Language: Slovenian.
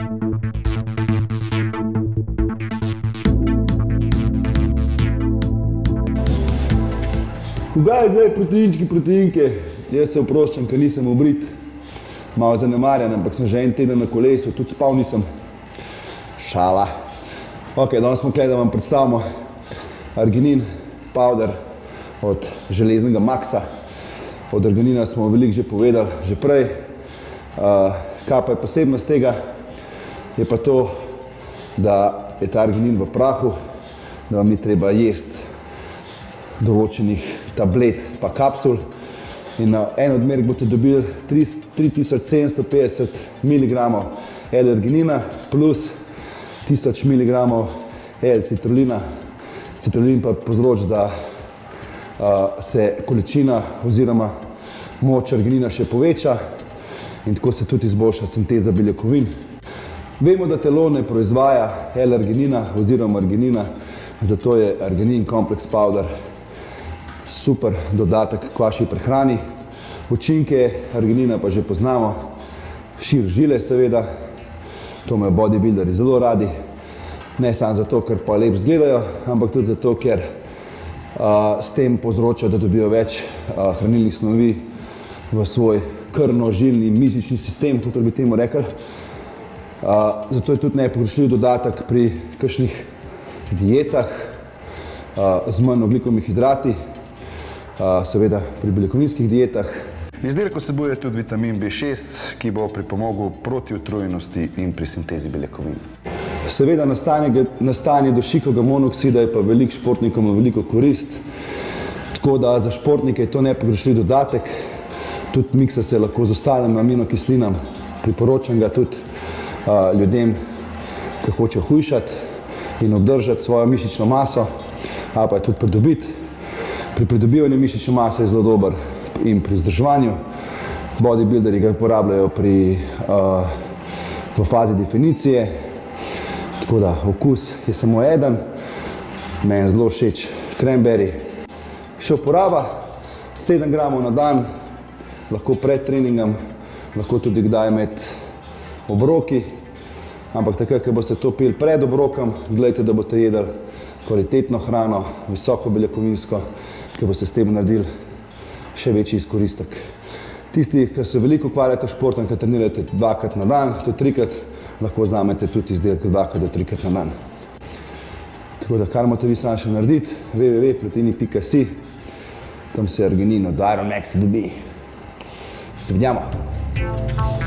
Kogaj zdaj proteinke? Jaz se oproščam, ker nisem obrit. Malo zanemarjan, ampak sem že en teden na kolesu, tudi spal nisem. Šala. Ok, danes smo tukaj, da vam predstavimo arginin powder od železnega Maxa. Od arginina smo veliko že povedali, že prej. Kaj pa je posebnost tega? Je pa to, da je ta arginin v prahu, da vam ni treba jesti določenih tablet pa kapsul. In na en odmerek boste dobili 3750 mg L-arginina plus 1000 mg L-citrulina. Citrulin pa povzroči, da se količina oziroma moč arginina še poveča in tako se tudi izboljša sinteza beljakovin. Vemo, da telo ne proizvaja L-arginina oziroma arginina, zato je arginin kompleks powder super dodatek k vaši prehrani. Učinke arginina pa že poznamo, širi žile seveda, to imajo bodybuilderi zelo radi, ne samo zato, ker pa lep izgledajo, ampak tudi zato, ker s tem povzročajo, da dobijo več hranilnih snovi v svoj krvno-žilni mišični sistem, kot bi temu rekli. Zato je tudi nepogrešljiv dodatek pri kakšnih dietah z manj ogljikovimi hidrati, seveda pri beljakovinskih dietah. Izdelek vsebuje tudi vitamin B6, ki bo pripomogel proti utrujenosti in pri sintezi beljakovin. Seveda nastajanje dušikovega monoksida je pa veliko športnikom veliko korist, tako da za športnike je to nepogrešljiv dodatek. Tudi miksa se lahko z ostalim aminokislinam, priporočam ga tudi ljudem, ki hočejo hujšati in obdržati svojo mišično maso, ali pa je tudi pridobiti. Pri pridobivanju mišične mase je zelo dober in pri vzdrževanju. Bodybuilderi ga uporabljajo v fazi definicije, tako da okus je samo eden. Meni zelo všeč cranberry. Še uporaba 7 gramov na dan, lahko pred treningom, lahko tudi kdaj med obroki, ampak takrat, ko boste to pili pred obrokom, gledajte, da boste jedli kvalitetno hrano, visoko beljakovinsko, ki boste s tem naredili še večji izkoristek. Tisti, ki se veliko ukvarjate s športom, ki trenirate 2-krat na dan, tudi 3-krat, lahko vzamete tudi izdelke 2-krat do 3-krat na dan. Tako da, kar morate vi sami še narediti, www.proteini.si, tam se arginin od Iron Maxa dobi. Se vidimo!